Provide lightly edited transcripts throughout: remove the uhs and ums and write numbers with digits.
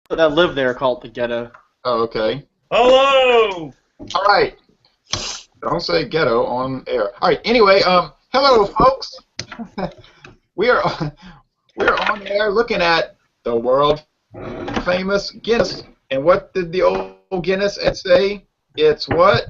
that live there call it the ghetto. Oh, okay. Hello! All right. Don't say ghetto on air. All right. Anyway, hello, folks. we're on air looking at the world famous Guinness. And what did the old Guinness say? It's what?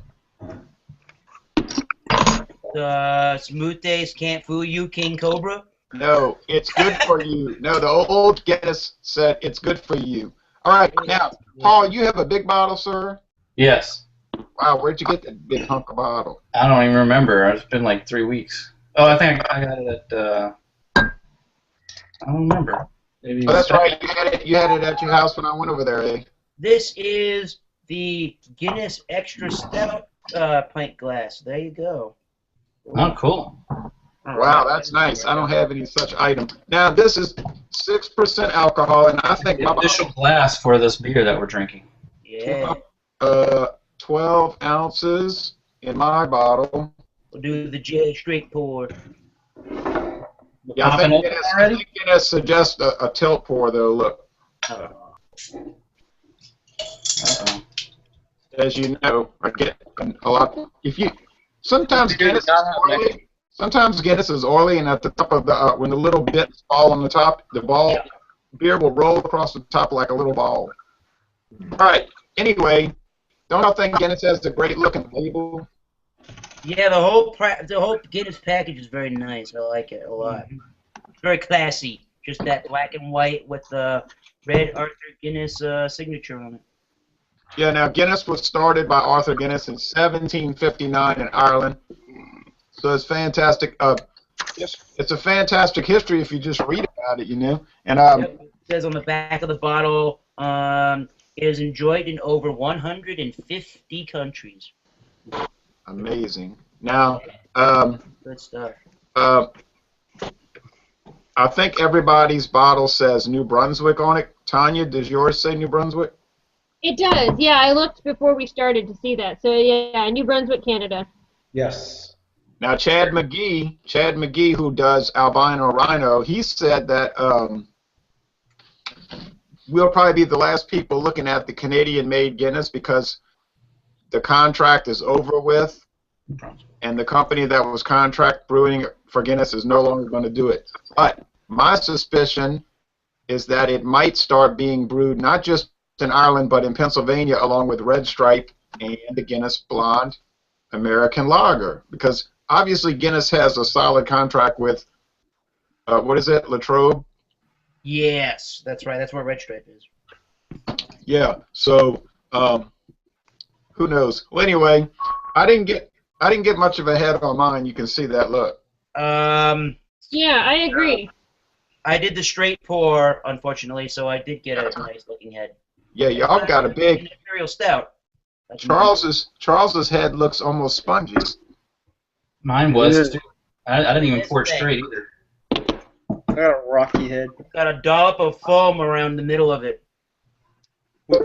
Smooth days can't fool you, King Cobra. No, it's good for you. No, the old Guinness said it's good for you. All right. Now, Paul, you have a big bottle, sir? Yes. Wow, where'd you get that big hunk of bottle? I don't even remember. It's been like 3 weeks. Oh, I think I got it at, I don't remember. Maybe Oh, that's right. You had it at your house when I went over there, eh? This is the Guinness Extra Stout pint glass. There you go. Oh, cool. Wow, that's nice. I don't have any such item. Now, this is 6% alcohol, and I think The my official glass for this beer that we're drinking. Yeah. 12 ounces in my bottle. We'll do the J straight pour. Yeah, I Popping think open already? Guinness suggests a tilt pour, though. Look, Uh-oh. as you know, I get a lot. Sometimes Guinness is oily. Sometimes Guinness is oily, and at the top of the when the little bits fall on the top, beer will roll across the top like a little ball. All right. Anyway, don't y'all think Guinness has a great looking label? Yeah, the whole Guinness package is very nice. I like it a lot. It's very classy. Just that black and white with the red Arthur Guinness signature on it. Yeah. Now Guinness was started by Arthur Guinness in 1759 in Ireland. So it's fantastic. It's a fantastic history if you just read about it, you know. And It says on the back of the bottle, it is enjoyed in over 150 countries. amazing. Now, Good stuff. I think everybody's bottle says New Brunswick on it. Tanya, does yours say New Brunswick? It does, yeah. I looked before we started to see that. So, yeah, New Brunswick, Canada. Yes. Now, Chad McGee, who does Albino Rhino, he said that we'll probably be the last people looking at the Canadian-made Guinness because the contract is over with, and the company that was contract brewing for Guinness is no longer going to do it. But my suspicion is that it might start being brewed not just in Ireland but in Pennsylvania along with Red Stripe and the Guinness Blonde American Lager, because obviously Guinness has a solid contract with, what is it, Latrobe? Yes, that's right. That's where Red Stripe is. Yeah. So, who knows? Well, anyway, I didn't get much of a head on mine. You can see that. Look. Yeah, I agree. I did the straight pour, unfortunately, so I did get a nice looking head. Yeah, y'all got a big. An Imperial Stout. Charles's head looks almost spongy. Mine was too. I didn't even pour it straight either. I got a rocky head. Got a dollop of foam around the middle of it. I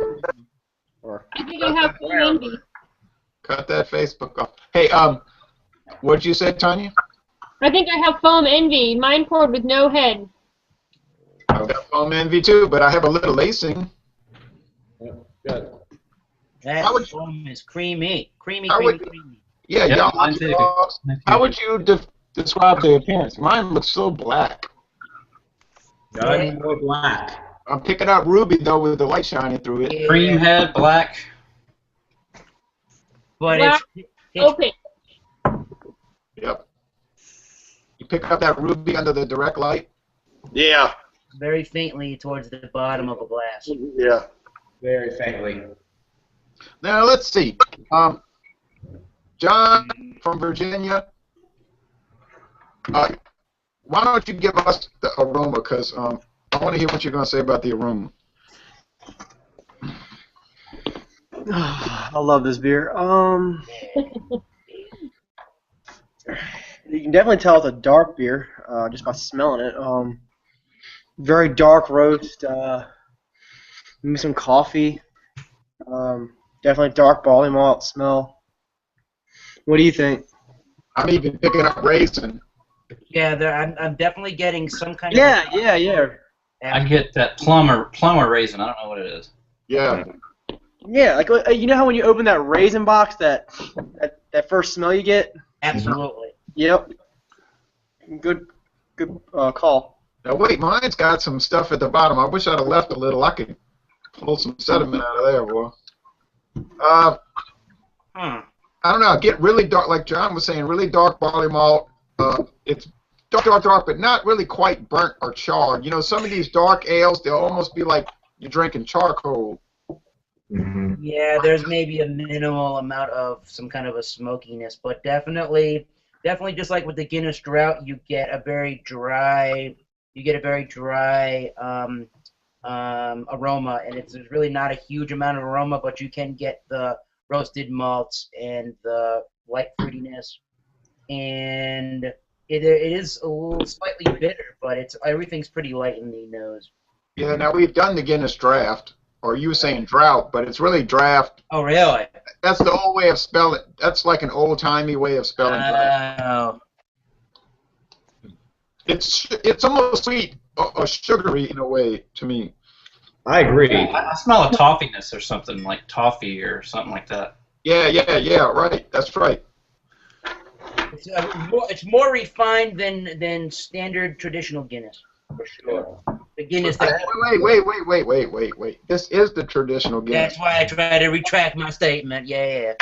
think I have full envy. Cut that Facebook off. Hey, what'd you say, Tanya? I think I have foam envy. Mine poured with no head. I've got foam envy too, but I have a little lacing. Good. That How would you- foam is creamy. Creamy. Yeah, Yeah, y'all. mine too. How would you describe the appearance? Mine looks so black. None more black. I'm picking out ruby though with the light shining through it. Yeah. Cream head, black. But Black. it's Open. Yep. You pick up that ruby under the direct light. Yeah. very faintly towards the bottom of a glass. Yeah. Very faintly. Now let's see. John from Virginia. Why don't you give us the aroma? Because I want to hear what you're going to say about the aroma. I love this beer. You can definitely tell it's a dark beer just by smelling it. Very dark roast. Maybe some coffee. Definitely dark barley malt smell. What do you think? I'm even picking up raisin. Yeah, I'm definitely getting some kind Yeah, of... yeah. I get that plumber raisin. I don't know what it is. Yeah. Yeah, like you know how when you open that raisin box, that first smell you get. Absolutely. Yep. Good call. Now wait, mine's got some stuff at the bottom. I wish I'd have left a little. I could pull some sediment out of there, boy. I don't know. Get really dark, like John was saying, really dark barley malt. It's dark, but not really quite burnt or charred. You know, some of these dark ales, they'll almost be like you're drinking charcoal. Mm-hmm. Yeah, there's maybe a minimal amount of some kind of a smokiness, but definitely just like with the Guinness Drought, you get a very dry aroma, and there's really not a huge amount of aroma, but you can get the roasted malts and the light fruitiness, and it is a little slightly bitter, but everything's pretty light in the nose. Yeah. Now we've done the Guinness Draft, or you were saying drought, but it's really draft. Oh, really? That's the old way of spelling. That's like an old-timey way of spelling draft. Oh. It's almost sweet or sugary in a way to me. I agree. I smell a toffiness or something, like toffee or something like that. Yeah, right. That's right. It's more refined than standard traditional Guinness, for sure. The Guinness. Wait. This is the traditional Guinness. That's why I try to retract my statement. Yeah.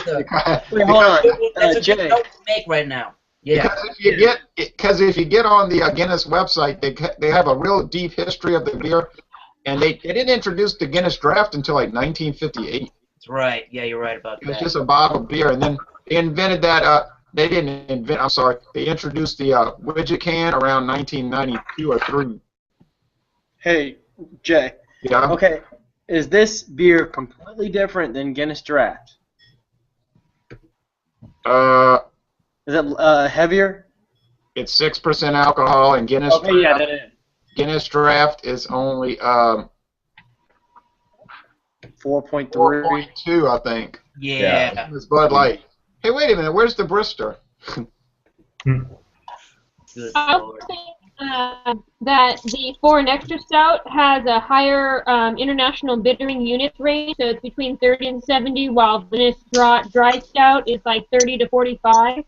Wait, hold on. That's a Jay. good note to make right now. Yeah. Because if you get on the Guinness website, they have a real deep history of the beer, and they didn't introduce the Guinness Draft until like 1958. That's right. Yeah, you're right about It was that. just a bottled beer, and then they invented that. They didn't invent. I'm sorry. They introduced the widget can around 1992 or 3. Hey, Jay. Yeah. Okay, is this beer completely different than Guinness Draft? Is it heavier? It's 6% alcohol, and Guinness. Okay, yeah, that is. Guinness Draft is only 4.3. 4.2, I think. Yeah. It's Bud Light. Hey, wait a minute. Where's the Brister? Good I Lord. would say that the Foreign Extra Stout has a higher international bittering units range, so it's between 30 and 70, while Guinness Dry Stout is like 30 to 45.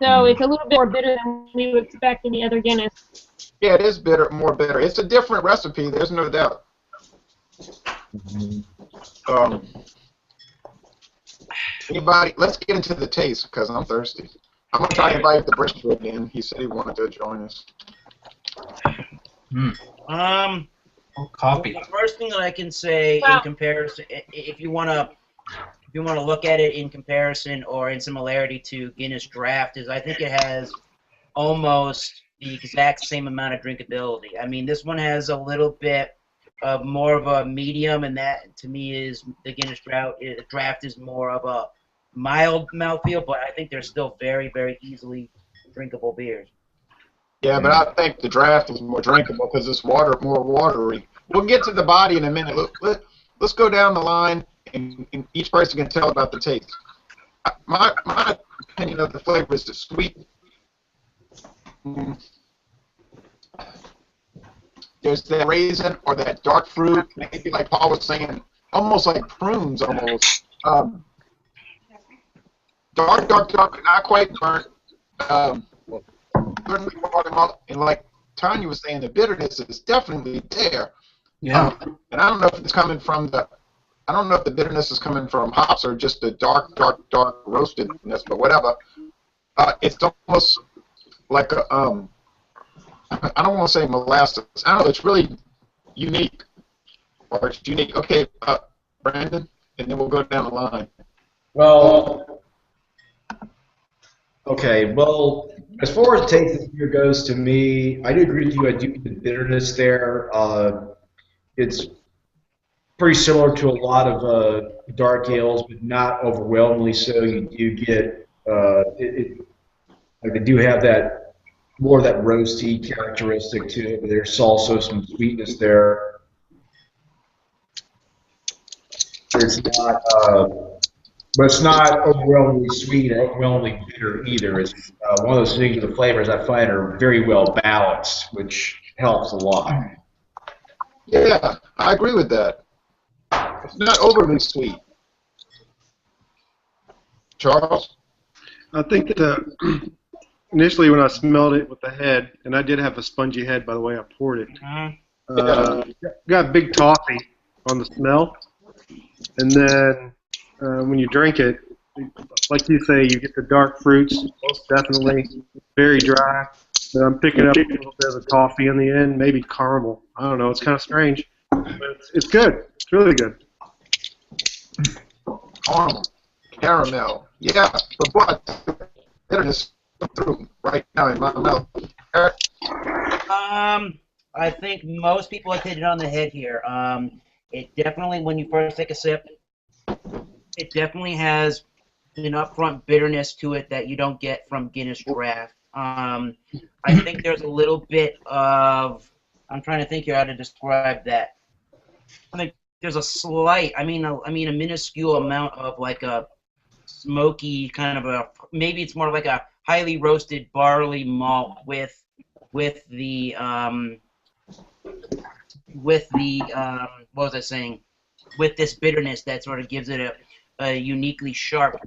So it's a little bit more bitter than we would expect in the other Guinness. Yeah, it is more bitter. It's a different recipe. There's no doubt. Anybody? Let's get into the taste because I'm thirsty. I'm gonna try to invite the Brister again. He said he wanted to join us. Coffee. The first thing that I can say in comparison, if you want to look at it in comparison or in similarity to Guinness Draft, is I think it has almost the exact same amount of drinkability. I mean, this one has a little bit of more of a medium, and that to me is the Guinness Draft is more of a mild mouthfeel, but I think they're still very, very easily drinkable beers. Yeah, but I think the Draft is more drinkable because it's more watery. We'll get to the body in a minute. Let's go down the line, and each person can tell about the taste. My opinion of the flavor is the sweet. There's that raisin or that dark fruit, maybe like Paul was saying, almost like prunes almost. Dark, but not quite burnt. Certainly watermelon, and like Tanya was saying, the bitterness is definitely there. Yeah. And I don't know if it's coming from I don't know if the bitterness is coming from hops or just the dark roastedness, but whatever. It's almost like a I don't want to say molasses. I don't know. It's really unique. Or it's unique. Okay, Brandon, and then we'll go down the line. Well, okay. Well, as far as taste of beer goes, to me, I do agree with you. I do get the bitterness there. It's pretty similar to a lot of dark ales, but not overwhelmingly so. You do get like they do have that more of that roasty characteristic to it, but there's also some sweetness there. It's not, but it's not overwhelmingly sweet or overwhelmingly bitter either. It's one of those things. The flavors I find are very well balanced, which helps a lot. Yeah, I agree with that. It's not overly sweet. Charles? I think that initially when I smelled it with the head, and I did have a spongy head by the way I poured it, got big toffee on the smell, and then when you drink it, like you say, you get the dark fruits, most definitely, very dry. But I'm picking up a little bit of the toffee in the end, maybe caramel. I don't know. It's kind of strange, but it's good. It's really good. Caramel. Yeah, but what? Bitterness through right now in my mouth. Eric? I think most people have hit it on the head here. It definitely, when you first take a sip, it definitely has an upfront bitterness to it that you don't get from Guinness Draft. I think there's a little bit of, I'm trying to think here how to describe that. I think there's a slight, I mean a minuscule amount of like a smoky kind of a, maybe it's more like a highly roasted barley malt with the what was I saying? With this bitterness that sort of gives it a uniquely sharp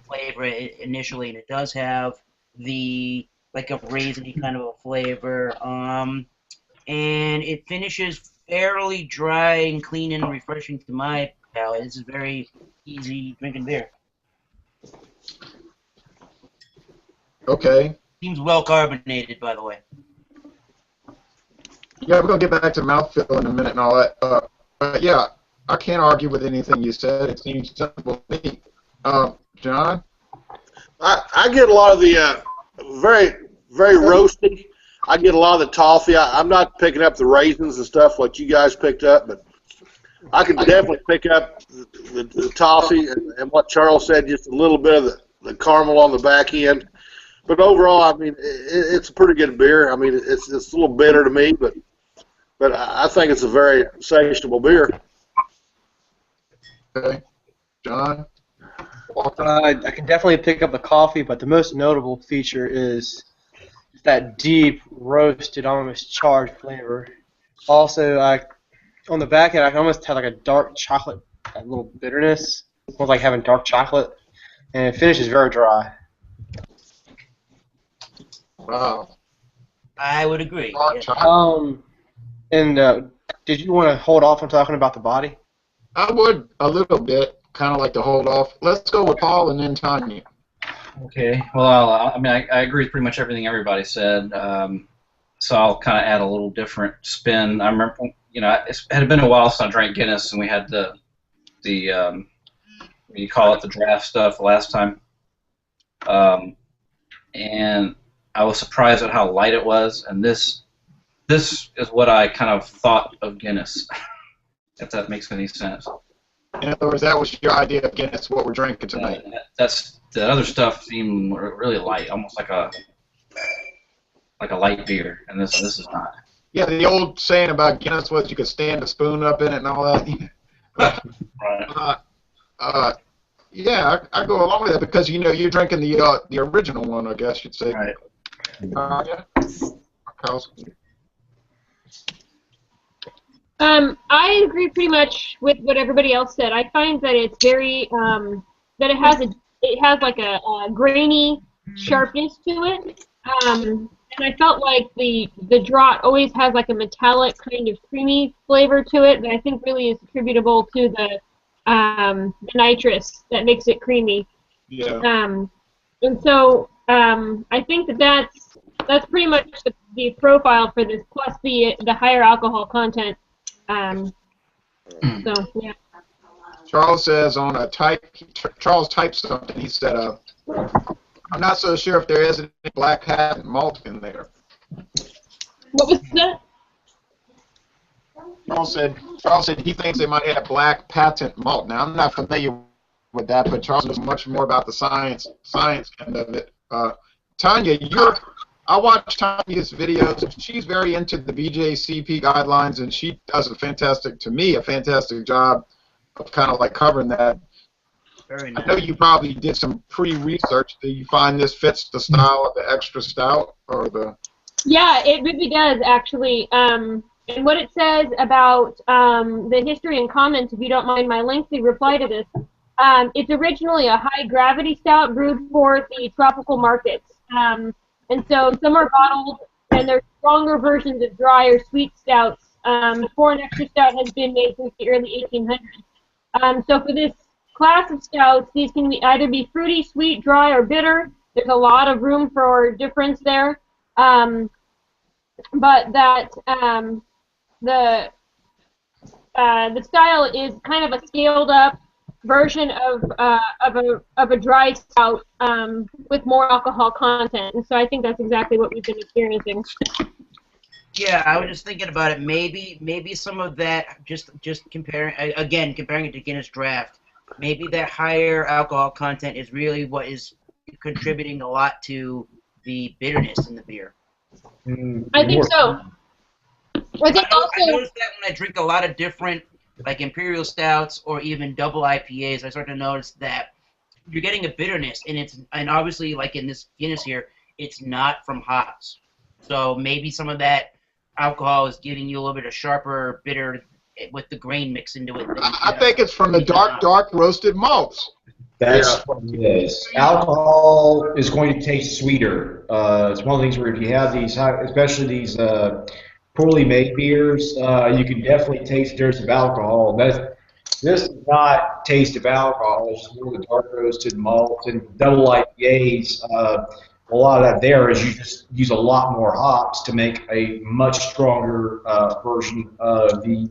flavor initially, and it does have the like a raisiny kind of a flavor. And it finishes fairly dry and clean and refreshing to my palate. This is very easy drinking beer. Okay. Seems well carbonated, by the way. Yeah, we're going to get back to mouthfeel in a minute and all that. But yeah, I can't argue with anything you said. It seems simple to me. John? I get a lot of the very, very roasty. I get a lot of the toffee. I'm not picking up the raisins and stuff like you guys picked up, but I can definitely pick up the toffee and what Charles said, just a little bit of the caramel on the back end. But overall, I mean, it's a pretty good beer. I mean, it's a little bitter to me, but I think it's a very satiable beer. Okay. John? I can definitely pick up the coffee, but the most notable feature is that deep, roasted, almost charred flavor. Also, on the back end, I can almost have like a dark chocolate, a little bitterness, almost like having dark chocolate, and it finishes very dry. Wow. I would agree. And did you want to hold off on talking about the body? I would a little bit, kind of like to hold off. Let's go with Paul and then Tanya. Okay. Well, I mean, I agree with pretty much everything everybody said. So I'll kind of add a little different spin. I remember, it had been a while since I drank Guinness, and we had the what do you call it, the draft stuff last time. And I was surprised at how light it was, and this is what I kind of thought of Guinness, if that makes any sense. In other words, that was your idea of Guinness, what we're drinking tonight. That other stuff seemed really light, almost like a light beer, and this is not. Yeah, the old saying about Guinness was you could stand a spoon up in it and all that. Right. Yeah, I go along with that because you're drinking the original one, I guess you'd say. Right. Yeah. I agree pretty much with what everybody else said. I find that it's very that it has like a grainy sharpness to it, and I felt like the draught always has like a metallic kind of creamy flavor to it that I think really is attributable to the nitrous that makes it creamy. Yeah. And so I think that's pretty much the profile for this, plus the higher alcohol content. So yeah. Charles says Charles typed something. He said, I'm not so sure if there is any black patent malt in there. What was that? Charles said he thinks they might add a black patent malt. Now, I'm not familiar with that, but Charles knows much more about the science end of it. Tanya, I watch Tanya's videos. She's very into the BJCP guidelines, and she does a fantastic job of kind of like covering that. Very nice. I know you probably did some pre-research. Do you find this fits the style of the extra stout or the? Yeah, it really does actually. And what it says about the history and comments, if you don't mind my lengthy reply to this, it's originally a high-gravity stout brewed for the tropical markets. And so some are bottled, and there's stronger versions of dry or sweet stouts. Foreign extra stout has been made since the early 1800s. So for this class of stouts, these can either be fruity, sweet, dry, or bitter. There's a lot of room for difference there. But that the style is kind of a scaled up version of a dry stout with more alcohol content, and so I think that's exactly what we've been experiencing. Yeah, I was just thinking about it. Maybe some of that, just comparing it to Guinness Draft, maybe that higher alcohol content is really what is contributing a lot to the bitterness in the beer. I think so. I noticed that when I drink a lot of different, like Imperial Stouts or even double IPAs, I start to notice that you're getting a bitterness, and obviously, like in this Guinness here, it's not from hops. So maybe some of that alcohol is giving you a little bit of sharper bitter with the grain mixed into it. I think it's from the dark roasted malts. That's what it is. Alcohol is going to taste sweeter. It's one of the things where if you have these, especially these poorly made beers, you can definitely taste there's some alcohol. This is not taste of alcohol. It's more the dark roasted malts and double IPAs. A lot of that there is you just use a lot more hops to make a much stronger version of the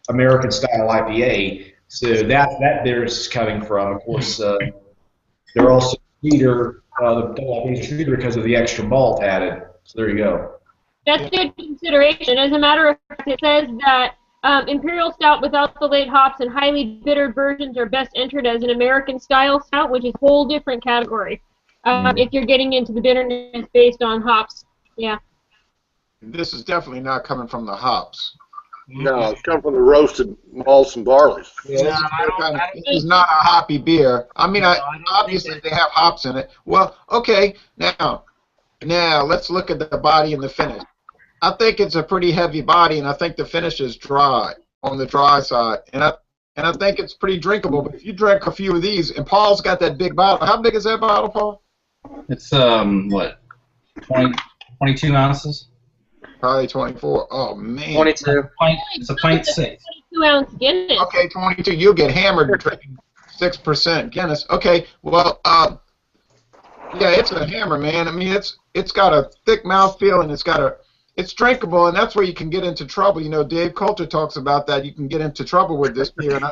American style IPA. So that there's coming from. Of course, they're also sweeter. The double IPAs are sweeter because of the extra malt added. So there you go. That's good consideration. As a matter of fact, it says that Imperial Stout without the late hops and highly bitter versions are best entered as an American style stout, which is a whole different category. If you're getting into the bitterness based on hops, yeah. This is definitely not coming from the hops. No, it's coming from the roasted malts and barleys. Yeah, this is not a hoppy beer. I mean, obviously they have hops in it. Well, okay, now let's look at the body and the finish. I think it's a pretty heavy body, and I think the finish is dry, on the dry side. And I think it's pretty drinkable. But if you drink a few of these, and Paul's got that big bottle. How big is that bottle, Paul? It's what, 22 ounces? Probably 24. Oh man. 22. It's a pint 6. 22-ounce Guinness. Okay, 22. You'll get hammered drinking 6% Guinness. Okay, well, yeah, it's a hammer, man. I mean, it's got a thick mouthfeel, and it's drinkable, and that's where you can get into trouble. You know, Dave Coulter talks about that. You can get into trouble with this beer, and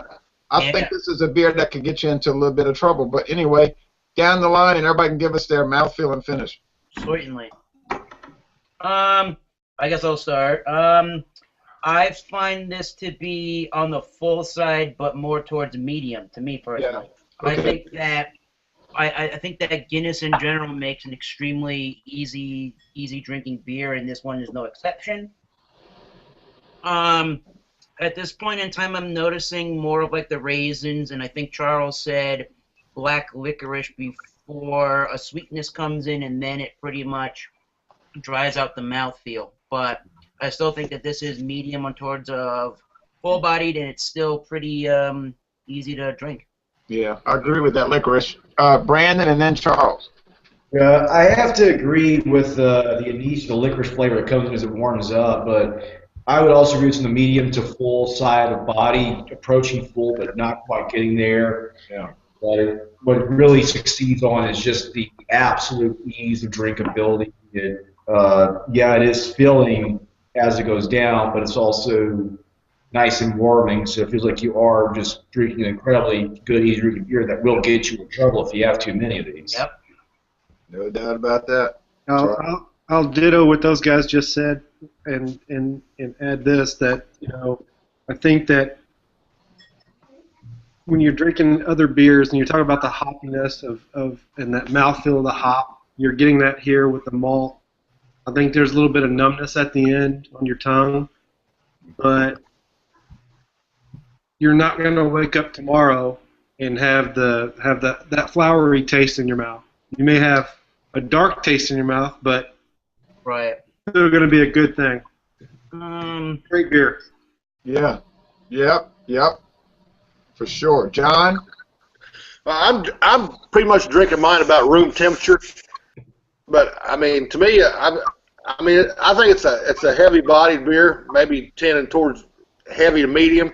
I think this is a beer that can get you into a little bit of trouble. But anyway, down the line, and everybody can give us their mouthfeel and finish. Certainly. I guess I'll start. I find this to be on the full side, but more towards medium, to me personally. Yeah. Okay. I think that Guinness in general makes an extremely easy drinking beer, and this one is no exception. At this point in time, I'm noticing more of like the raisins, and I think Charles said black licorice before a sweetness comes in, and then it pretty much dries out the mouthfeel. But I still think that this is medium on towards full-bodied, and it's still pretty easy to drink. Yeah, I agree with that licorice. Brandon and then Charles. I have to agree with the anise, the licorice flavor that comes in as it warms up, but I would also agree with the medium to full side of body, approaching full but not quite getting there. Yeah. But what it really succeeds on is just the absolute ease of drinkability. It is filling as it goes down, but it's also nice and warming, so it feels like you are just drinking an incredibly good, easy drinking beer that will get you in trouble if you have too many of these. Yep. No doubt about that. I'll ditto what those guys just said and add this, that, I think that when you're drinking other beers and you're talking about the hoppiness of and that mouthfeel of the hop, you're getting that here with the malt. I think there's a little bit of numbness at the end on your tongue, but you're not going to wake up tomorrow and have that flowery taste in your mouth. You may have a dark taste in your mouth, but right, it's still going to be a good thing. Great beer. Yeah. Yep. For sure. John? I'm pretty much drinking mine about room temperature. But I mean, to me, I think it's a heavy-bodied beer, maybe tending towards heavy to medium.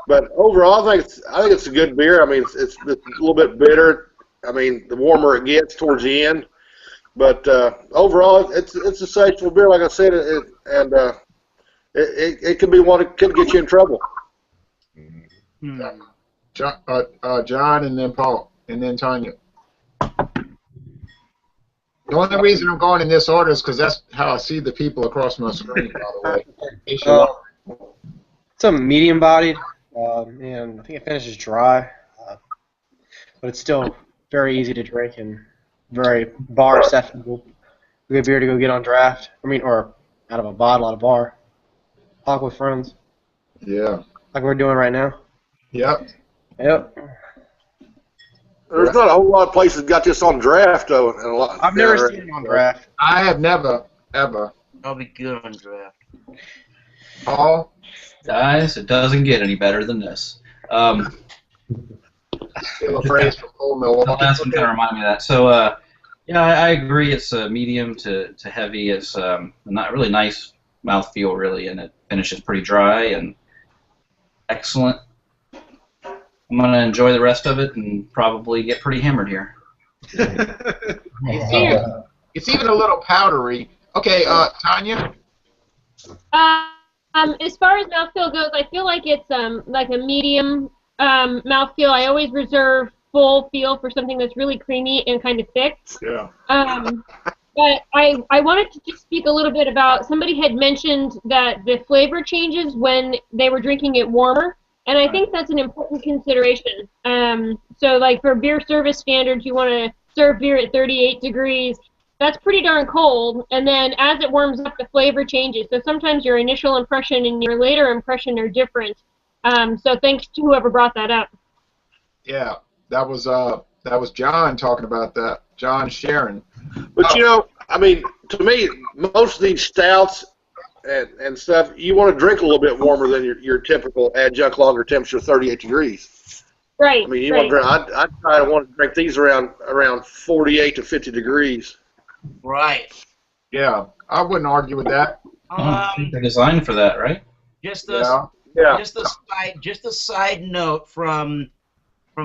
But overall, I think it's a good beer. I mean, it's a little bit bitter. I mean, the warmer it gets towards the end. But overall, it's a sexual beer, like I said, it could be one that could get you in trouble. John, and then Paul, and then Tanya. The only reason I'm going in this order is because that's how I see the people across my screen, by the way. It's a medium-bodied, and I think it finishes dry, but it's still very easy to drink and very bar acceptable. Good beer to go get on draft. Or out of a bottle at a bar. Talk with friends. Yeah. Like we're doing right now. Yep. There's not a whole lot of places got this on draft, though. And I've never seen it on draft. I have never, ever. I'll be good on draft. Paul? Guys, it doesn't get any better than this. A phrase from Old Milwaukee. The last one kind of reminded me of that. So, yeah, I agree. It's medium to heavy. It's not really nice mouthfeel, really, and it finishes pretty dry and excellent. I'm going to enjoy the rest of it and probably get pretty hammered here. It's even a little powdery. Okay, Tanya? As far as mouthfeel goes, I feel like it's like a medium mouthfeel. I always reserve full feel for something that's really creamy and kind of thick. Yeah. But I wanted to just speak a little bit about, somebody had mentioned that the flavor changes when they were drinking it warmer, and I think that's an important consideration. So like for beer service standards, you want to serve beer at 38 degrees. That's pretty darn cold, and then as it warms up, the flavor changes. So sometimes your initial impression and your later impression are different. So thanks to whoever brought that up. Yeah, that was John talking about that. John Sharon. But I mean, to me, most of these stouts and stuff, you want to drink a little bit warmer than your typical adjunct lager temperature, 38 degrees. Right. I mean, you want to drink. I try to want to drink these around 48 to 50 degrees. Right. Yeah, I wouldn't argue with that. They're designed for that, right? Just Yeah. a side note from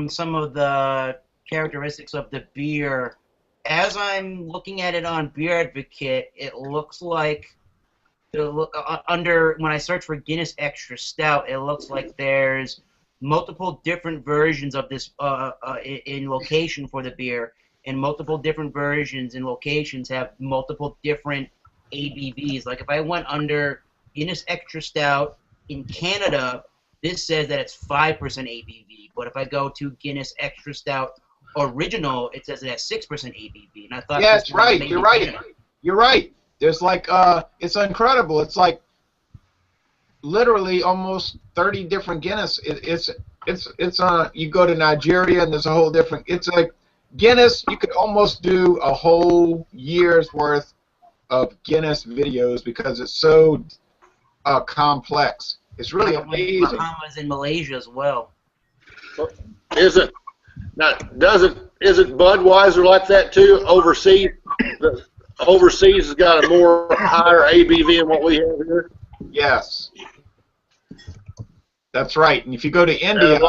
some of the characteristics of the beer. As I'm looking at it on Beer Advocate, it looks like when I search for Guinness Extra Stout, it looks like there's multiple different versions of this in location for the beer, and multiple different versions and locations have multiple different ABVs. Like if I went under Guinness Extra Stout in Canada, this says that it's 5% ABV. But if I go to Guinness Extra Stout Original, it says it has 6% ABV. And I thought, yeah, it's right. You're right. You're right. There's like it's incredible. It's like literally almost 30 different Guinness. It's you go to Nigeria and there's a whole different. It's like Guinness. You could almost do a whole year's worth of Guinness videos because it's so complex. It's really amazing. Bahamas and Malaysia as well. Isn't Budweiser like that too? Overseas, overseas has got a more higher ABV than what we have here. Yes, that's right. And if you go to India,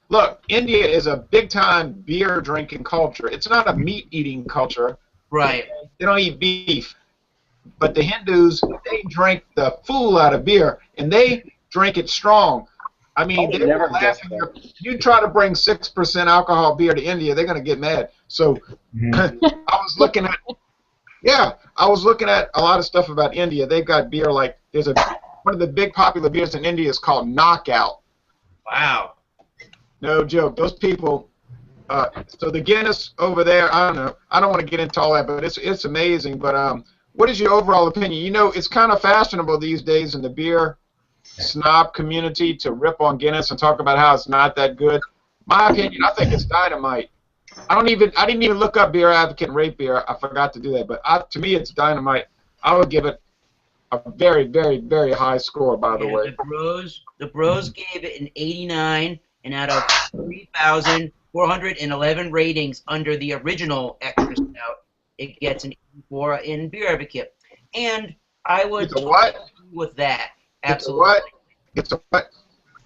look, India is a big-time beer drinking culture. It's not a meat-eating culture. Right. They don't eat beef. But the Hindus, they drink the fool out of beer, and they drink it strong. I mean, they never laughing. You try to bring 6% alcohol beer to India, they're going to get mad. So I was looking at a lot of stuff about India. They've got beer like one of the big popular beers in India is called Knockout. Wow. No joke. Those people. So the Guinness over there, I don't know. I don't want to get into all that, but it's amazing. But what is your overall opinion? You know, it's kind of fashionable these days in the beer snob community to rip on Guinness and talk about how it's not that good. My opinion, I think it's dynamite. I didn't even look up Beer Advocate and rate beer. I forgot to do that, but to me, it's dynamite. I would give it a very, very, very high score, by the Yeah, way. the Bros gave it an 89, and out of 3,411 ratings under the original Extra Stout, it gets an 84 in Beer Advocate. And I would It's a what? agree with that. It's a Absolutely. what? It's a what?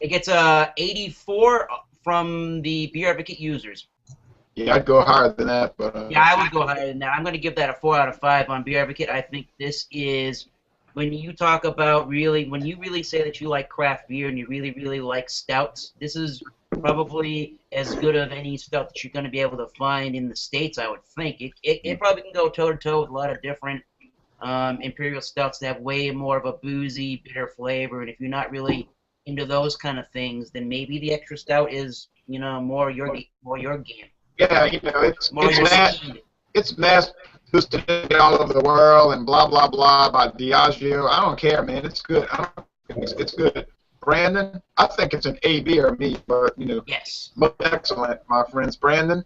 It gets a 84 from the Beer Advocate users. Yeah, I'd go higher than that, but Yeah, I would go higher than that. I'm going to give that a 4 out of 5 on Beer Advocate. I think this is, when you talk about really, when you really say that you like craft beer and you really, really like stouts, this is probably as good of any stout that you're going to be able to find in the States, I would think. It probably can go toe-to-toe with a lot of different imperial stouts that have way more of a boozy, bitter flavor, and if you're not really into those kind of things, then maybe the Extra Stout is, more your game. yeah, it's mass boosted all over the world and blah blah blah by Diageo. I don't care, man. It's good. It's good. Brandon, I think it's an A beer, me, but Yes. most excellent, my friends. Brandon,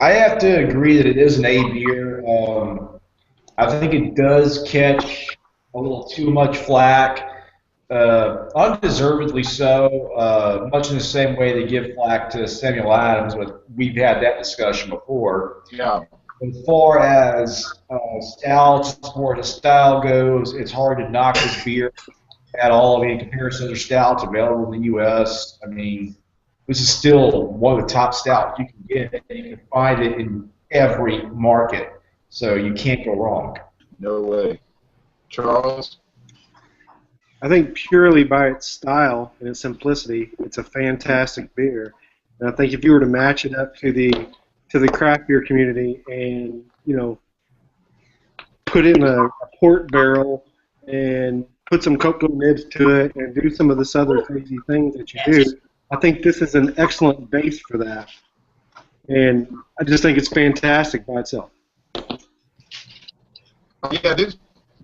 I have to agree that it is an A beer. I think it does catch a little too much flack, undeservedly so, much in the same way they give flack to Samuel Adams, but we've had that discussion before. yeah, As far as stouts, as far as style goes, it's hard to knock this beer at all. I mean, in comparison to other stouts available in the U.S., I mean, this is still one of the top stouts you can get. You can find it in every market, so you can't go wrong. no way. Charles, I think purely by its style and its simplicity, it's a fantastic beer. And I think if you were to match it up to the craft beer community and put it in a port barrel and put some cocoa nibs to it and do some of this other crazy things that you do, I think this is an excellent base for that. And I just think it's fantastic by itself. yeah,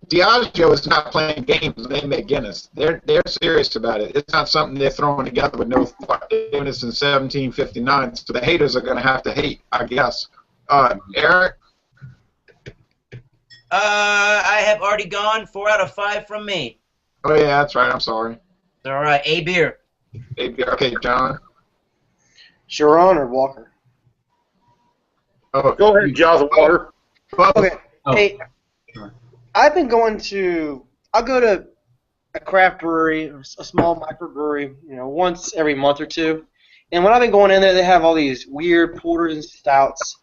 Diageo is not playing games when they make Guinness. They're serious about it. It's not something they're throwing together with no thought. They're doing this in 1759, so the haters are going to have to hate, I guess. Eric? I have already gone 4 out of 5 from me. Oh, yeah, that's right. I'm sorry. All right, A beer. Okay, John? Sharon or Walker? Oh, Go ahead, Jonathan Walker. Okay. Oh. Hey, I've been I'll go to a craft brewery, a small microbrewery, once every month or two. And when I've been going in there, they have all these weird porters and stouts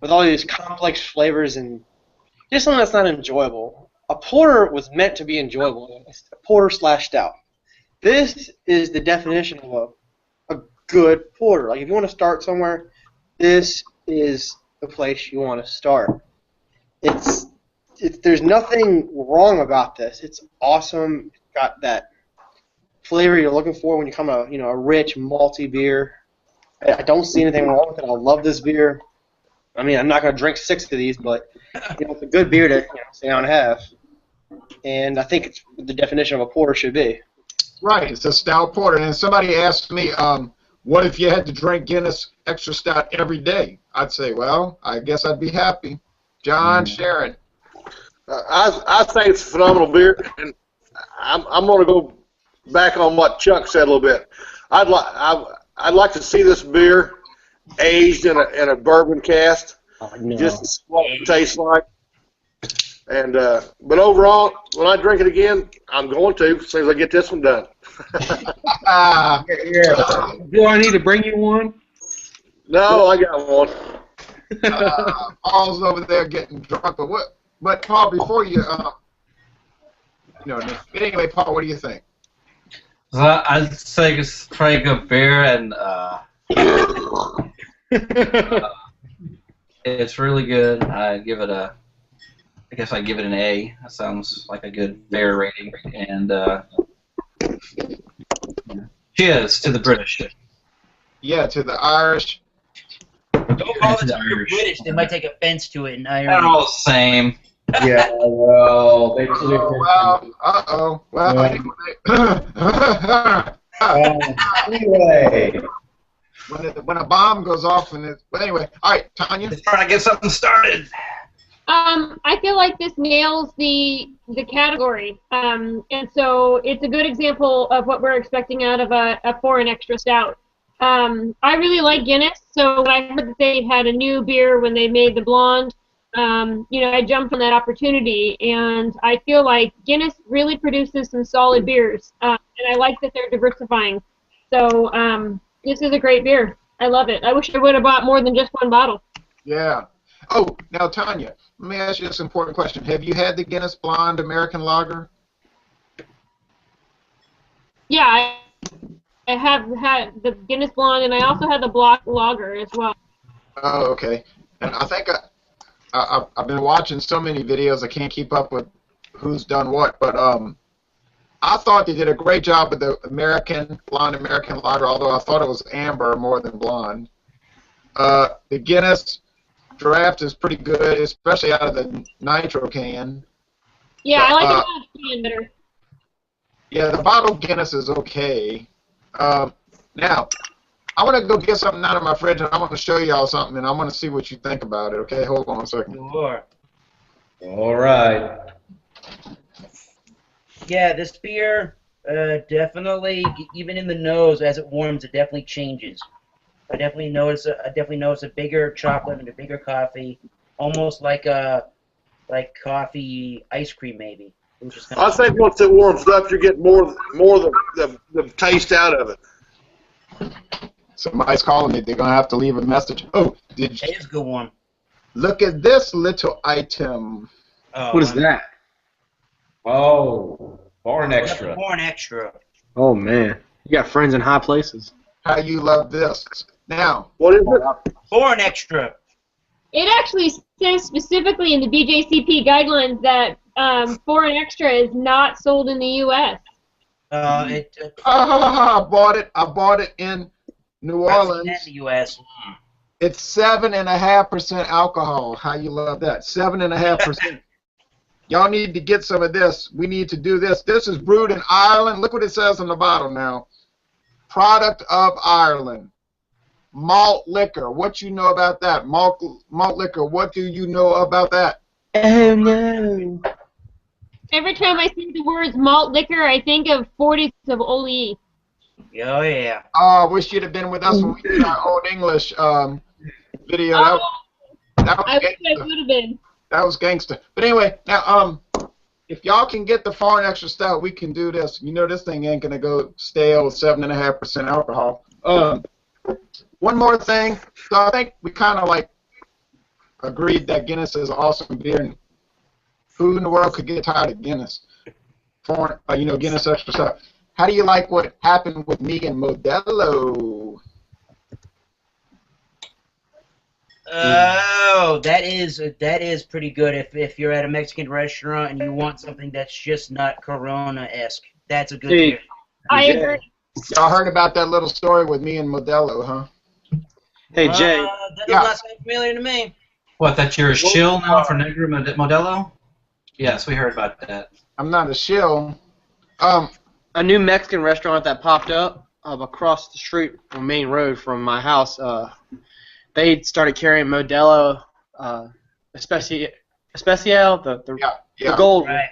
with all these complex flavors and just something that's not enjoyable. A porter was meant to be enjoyable. It's a porter/stout. This is the definition of a good porter. Like, if you want to start somewhere, this is the place you want to start. There's nothing wrong about this. It's awesome. It's got that flavor you're looking for when you come to a rich malty beer. I don't see anything wrong with it. I love this beer. I mean, I'm not going to drink 6 of these, but it's a good beer to sit down and have. And I think it's the definition of a porter should be. Right, it's a stout porter. And somebody asked me, what if you had to drink Guinness Extra Stout every day? I'd say, well, I guess I'd be happy. John, Sharon. I think it's a phenomenal beer, and I'm going to go back on what Chuck said a little bit. I'd like to see this beer aged in a bourbon cask, just to see what it tastes like. And but overall, when I drink it again, I'm going to as soon as I get this one done. Do I need to bring you one? No, I got one. Paul's over there getting drunk, but Paul, before you, but anyway, Paul, what do you think? So I'd say it's probably a good beer, and it's really good. I guess I'd give it an A. That sounds like a good fair rating. And cheers to the British. Yeah, to the Irish. Don't call it To the to the Irish. British. They might take offense to it in They're Ireland. all the same. Yeah, well, they clearly. Well, Anyway, when a bomb goes off, but anyway, all right, Tanya. It's trying to get something started. I feel like this nails the category, and so it's a good example of what we're expecting out of a foreign extra stout. I really like Guinness, so when I heard that they had a new beer when they made the blonde, I jumped on that opportunity, and I feel like Guinness really produces some solid beers, and I like that they're diversifying. So this is a great beer. I love it. I wish I would have bought more than just one bottle. Yeah. Oh, now Tanya, let me ask you this important question. Have you had the Guinness Blonde American Lager? Yeah, I have had the Guinness Blonde, and I also had the Black Lager as well. Oh, okay. And I think I've been watching so many videos I can't keep up with who's done what, but I thought they did a great job with the Blonde American Lager, although I thought it was amber more than blonde. The Guinness draft is pretty good, especially out of the nitro can. Yeah, I like it out of can better. Yeah, the bottled Guinness is okay. Now, I want to go get something out of my fridge, and I want to show y'all something, and I want to see what you think about it. Okay, hold on a second. Sure. All right. Yeah, this beer definitely, even in the nose, as it warms, it definitely changes. I definitely notice a bigger chocolate and a bigger coffee, almost like coffee ice cream maybe. I think once it warms up, you get more of the taste out of it. Somebody's calling me. They're going to have to leave a message. Oh, It is a good one. Look at this little item. What is that? Oh, foreign extra. Foreign extra. Oh, man. You got friends in high places. How you love this. Now, what is it? Foreign extra. It actually says specifically in the BJCP guidelines that foreign extra is not sold in the U.S. I bought it. I bought it in New Orleans. In the U.S. It's 7.5% alcohol. How you love that? 7.5%. Y'all need to get some of this. We need to do this. This is brewed in Ireland. Look what it says on the bottle now. Product of Ireland. Malt liquor. What you know about that? Malt liquor. What do you know about that? Oh, no. Every time I see the words malt liquor, I think of 40s of Ole. Oh, yeah. Oh, I wish you'd have been with us when we did our Old English video. Oh, that was I wish I would have been. That was gangster. But anyway, now, if y'all can get the foreign extra stout, we can do this. You know this thing ain't going to go stale with 7.5% alcohol. One more thing. So I think we kind of like agreed that Guinness is an awesome beer. And who in the world could get tired of Guinness? Guinness extra stout. How do you like what happened with me and Modelo? Oh, that is pretty good. If you're at a Mexican restaurant and you want something that's just not Corona-esque, that's a good beer. I agree. Y'all heard about that little story with me and Modelo, huh? Hey, Jay. That does not sound familiar to me. What, that you're a shill now for Negro Modelo? Yes, we heard about that. I'm not a shill. A new Mexican restaurant that popped up across the street on Main Road from my house. They started carrying Modelo Especial, the gold, Right.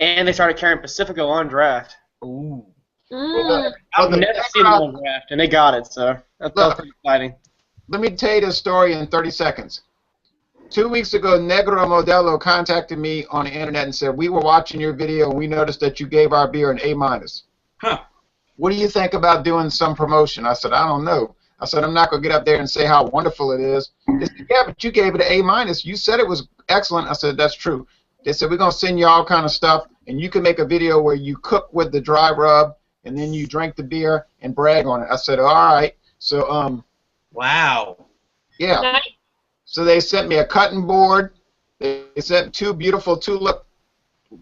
and they started carrying Pacifico on draft. Ooh. I've never seen them on draft, and they got it, so that's pretty exciting. Let me tell you this story in 30 seconds. 2 weeks ago, Negro Modelo contacted me on the internet and said, we were watching your video and we noticed that you gave our beer an A-. Huh. What do you think about doing some promotion? I said, I don't know. I said, I'm not going to get up there and say how wonderful it is. They said, yeah, but you gave it an A-. You said it was excellent. I said, that's true. They said, we're going to send you all kind of stuff, and you can make a video where you cook with the dry rub, and then you drink the beer and brag on it. I said, all right. So, Wow. yeah. Nice. So they sent me a cutting board. They sent two beautiful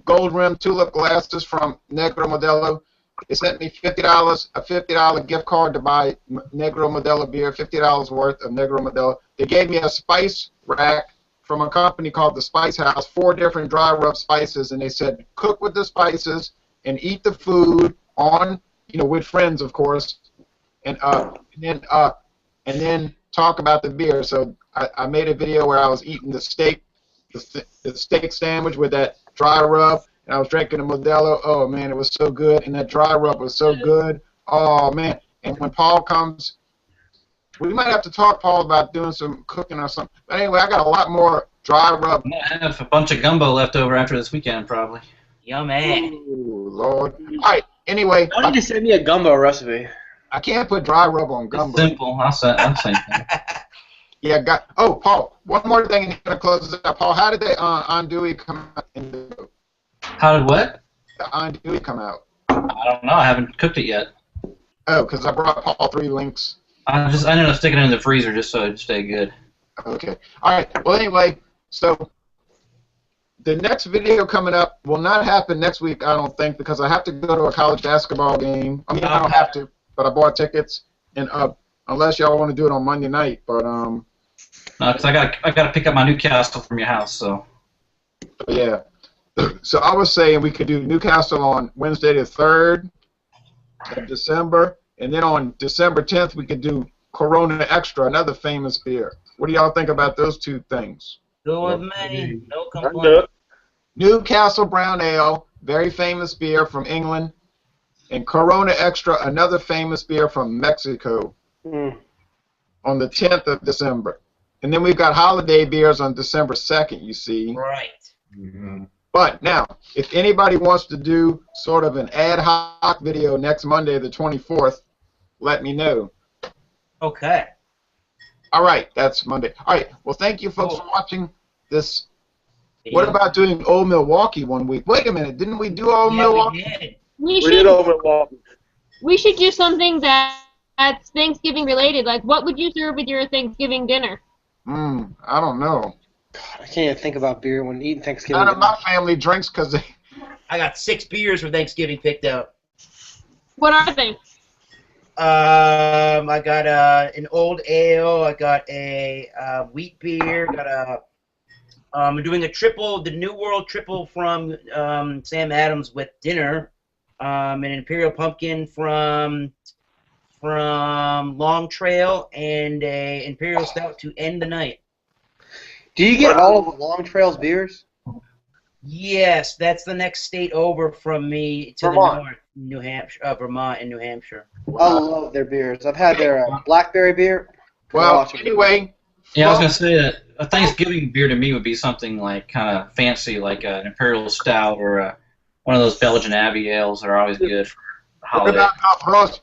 gold-rimmed tulip glasses from Negro Modelo. They sent me $50, a $50 gift card to buy Negro Modelo beer, $50 worth of Negro Modelo. They gave me a spice rack from a company called the Spice House, 4 different dry rub spices, and they said cook with the spices and eat the food with friends, of course, and then talk about the beer. So I made a video where I was eating the steak the steak sandwich with that dry rub, and I was drinking the Modelo. Oh man, it was so good, and that dry rub was so good. Oh man, and when Paul comes, we might have to talk, Paul, about doing some cooking or something. But anyway, I got a lot more dry rub. I'm gonna have a bunch of gumbo left over after this weekend, probably. Yummy. Ooh, Lord. All right. Anyway, Why don't you send me a gumbo recipe? I can't put dry rub on gumbo. It's simple. I'll say that. Yeah, oh, Paul, one more thing and to close this out. Paul, how did the andouille come out? How did what? The andouille come out? I don't know. I haven't cooked it yet. Oh, because I brought Paul 3 links. I ended up sticking it in the freezer just so it'd stay good. Okay. All right. Well, anyway, so the next video coming up will not happen next week, I don't think, because I have to go to a college basketball game. I mean, I don't have to, but I bought tickets, and unless y'all want to do it on Monday night, but No, because I gotta pick up my Newcastle from your house, so. yeah. So I was saying we could do Newcastle on Wednesday the 3rd of December, and then on December 10th we could do Corona Extra, another famous beer. What do y'all think about those two things? Go with me. No I can do complaint. it. Newcastle Brown Ale, very famous beer from England, and Corona Extra, another famous beer from Mexico, on the 10th of December. And then we've got holiday beers on December 2nd, you see. Right. But now, if anybody wants to do sort of an ad hoc video next Monday, the 24th, let me know. Okay. All right, that's Monday. All right, well, thank you, folks, for watching this. What about doing Old Milwaukee one week? Wait a minute, didn't we do Old Milwaukee? We did. We We should did Old Milwaukee. we should do something that's Thanksgiving related. Like, what would you serve with your Thanksgiving dinner? I don't know. I can't even think about beer when eating Thanksgiving. None of my family drinks because they. I got 6 beers for Thanksgiving picked out. What are they? I got an old ale. I got a wheat beer. I'm doing a triple, the New World triple from Sam Adams with dinner. An Imperial Pumpkin from Long Trail, and a Imperial Stout to end the night. Do you get all of the Long Trail's beers? Yes, that's the next state over from me to Vermont. the north, New Hampshire, Vermont and New Hampshire. I love their beers. I've had their blackberry beer. Well, anyway. Yeah, I was gonna say that a Thanksgiving beer to me would be something like kind of fancy, like an Imperial Stout or one of those Belgian Abbey ales that are always good for the holiday.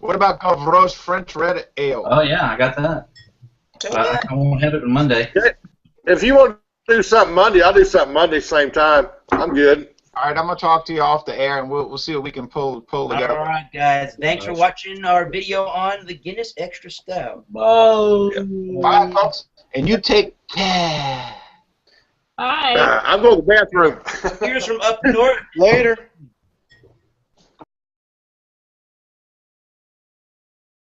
What about Gavroche French Red Ale? Oh yeah, I got that. But I won't have it on Monday. If you want to do something Monday, I'll do something Monday same time. I'm good. All right, I'm gonna talk to you off the air, and we'll see what we can pull together. All right, guys. Thanks for watching our video on the Guinness Extra Stout. Bye, folks, and you take care. Bye. I'm going to the bathroom. Here's from up north. Later.